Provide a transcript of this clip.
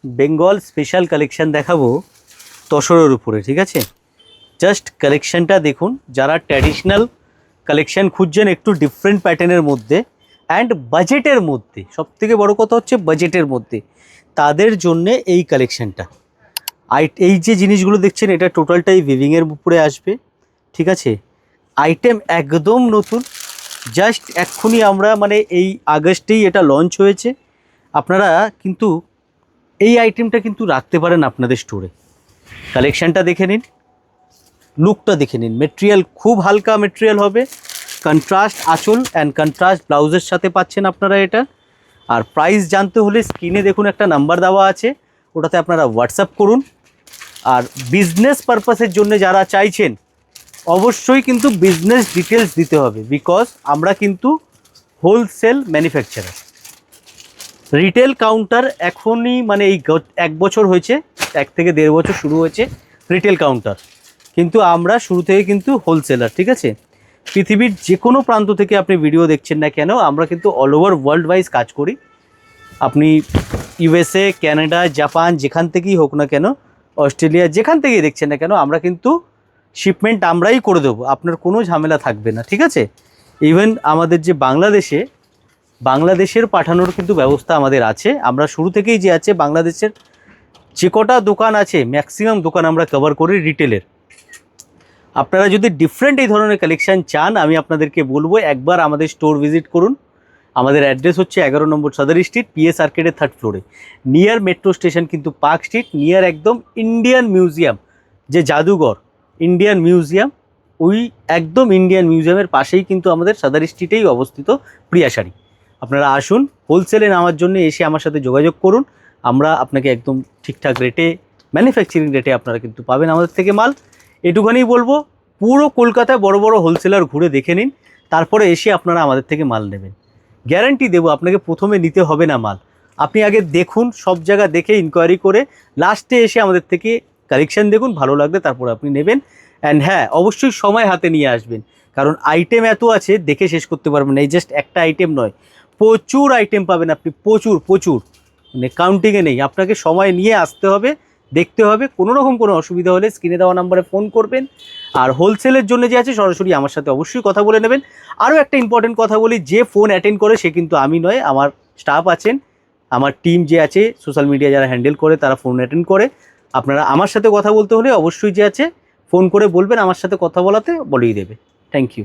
Bengal special collection দেখাবো তসরের উপরে, ঠিক আছে? জাস্ট কালেকশনটা দেখুন, যারা ট্র্যাডিশনাল কালেকশন খুঁজছেন একটু ডিফারেন্ট প্যাটার্নের মধ্যে অ্যান্ড বাজেটের মধ্যে, সবথেকে বড় কথা হচ্ছে বাজেটের মধ্যে, তাদের জন্যে এই কালেকশনটা। এই যে জিনিসগুলো দেখছেন এটা টোটালটাই উইভিংয়ের উপরে আসবে, ঠিক আছে? আইটেম একদম নতুন, জাস্ট এক্ষুনি আমরা মানে এই আগস্টেই এটা লঞ্চ হয়েছে। আপনারা কিন্তু এই আইটেমটা কিন্তু রাখতে পারেন আপনাদের স্টোরে। কালেকশানটা দেখে নিন, লুকটা দেখে নিন, মেটেরিয়াল খুব হালকা মেটেরিয়াল হবে, কন্ট্রাস্ট আঁচল অ্যান্ড কন্ট্রাস্ট ব্লাউজের সাথে পাচ্ছেন আপনারা এটা। আর প্রাইস জানতে হলে স্ক্রিনে দেখুন একটা নাম্বার দেওয়া আছে, ওটাতে আপনারা হোয়াটসঅ্যাপ করুন। আর বিজনেস পারপাসের জন্য যারা চাইছেন অবশ্যই কিন্তু বিজনেস ডিটেলস দিতে হবে, বিকজ আমরা কিন্তু হোলসেল ম্যানুফ্যাকচারার। রিটেল কাউন্টার এখনই মানে এই 1 বছর হয়েছে, 1 থেকে 1.5 বছর শুরু হয়েছে রিটেল কাউন্টার, কিন্তু আমরা শুরু থেকে কিন্তু হোলসেলার, ঠিক আছে? পৃথিবীর যে কোনো প্রান্ত থেকে আপনি ভিডিও দেখছেন না কেন, আমরা কিন্তু অল ওভার ওয়ার্ল্ড ওয়াইজ কাজ করি। আপনি ইউএসএ, ক্যানাডা, জাপান যেখান থেকেই হোক না কেন, অস্ট্রেলিয়া যেখান থেকেই দেখছেন না কেন, আমরা কিন্তু শিপমেন্ট আমরাই করে দেবো, আপনার কোনো ঝামেলা থাকবে না, ঠিক আছে? ইভেন আমাদের যে বাংলাদেশের পাঠানোর কিন্তু ব্যবস্থা আমাদের আছে। আমরা শুরু থেকেই যে আছে বাংলাদেশের যে কটা দোকান আছে ম্যাক্সিমাম দোকান আমরা কভার করি রিটেলের। আপনারা যদি ডিফারেন্ট এই ধরনের কালেকশান চান, আমি আপনাদেরকে বলবো একবার আমাদের স্টোর ভিজিট করুন। আমাদের অ্যাড্রেস হচ্ছে 11 নম্বর সাদারি স্ট্রিট, পিএস আর্কেডের 3rd ফ্লোরে, নিয়ার মেট্রো স্টেশন কিন্তু পার্ক স্ট্রিট, নিয়ার একদম ইন্ডিয়ান মিউজিয়াম, যে জাদুঘর ইন্ডিয়ান মিউজিয়াম, ওই একদম ইন্ডিয়ান মিউজিয়ামের পাশেই কিন্তু আমাদের সাদারি স্ট্রিটেই অবস্থিত প্রিয়া শাড়ি। আপনারা আসুন, হোলসেলে নেওয়ার জন্য এসে আমার সাথে যোগাযোগ করুন, আমরা আপনাকে একদম ঠিকঠাক রেটে, ম্যানুফ্যাকচারিং রেটে আপনারা কিন্তু পাবেন আমাদের থেকে মাল। এটুখানেই বলবো, পুরো কলকাতায় বড় বড় হোলসেলার ঘুরে দেখে নিন, তারপরে এসে আপনারা আমাদের থেকে মাল নেবেন। গ্যারান্টি দেবো, আপনাকে প্রথমে নিতে হবে না মাল, আপনি আগে দেখুন, সব জায়গা দেখে ইনকোয়ারি করে লাস্টে এসে আমাদের থেকে কালেকশান দেখুন, ভালো লাগলে তারপরে আপনি নেবেন। অ্যান্ড হ্যাঁ, অবশ্যই সময় হাতে নিয়ে আসবেন, কারণ আইটেম এত আছে দেখে শেষ করতে পারবেন না। এই জাস্ট একটা আইটেম নয়, প্রচুর আইটেম পাবেন আপনি, প্রচুর প্রচুর, মানে কাউন্টিংয়ে নেই। আপনাকে সময় নিয়ে আসতে হবে, দেখতে হবে। কোনো রকম কোনো অসুবিধা হলে স্ক্রিনে দেওয়া নাম্বারে ফোন করবেন। আর হোলসেলের জন্য যে আছে সরাসরি আমার সাথে অবশ্যই কথা বলে নেবেন। আরও একটা ইম্পর্টেন্ট কথা বলি, যে ফোন অ্যাটেন্ড করে সে কিন্তু আমি নয়, আমার স্টাফ আছেন, আমার টিম যে আছে সোশ্যাল মিডিয়া যারা হ্যান্ডেল করে তারা ফোন অ্যাটেন্ড করে। আপনারা আমার সাথে কথা বলতে হলে অবশ্যই যে আছে ফোন করে বলবেন, আমার সাথে কথা বলাতে বলেই দেবে। Thank you.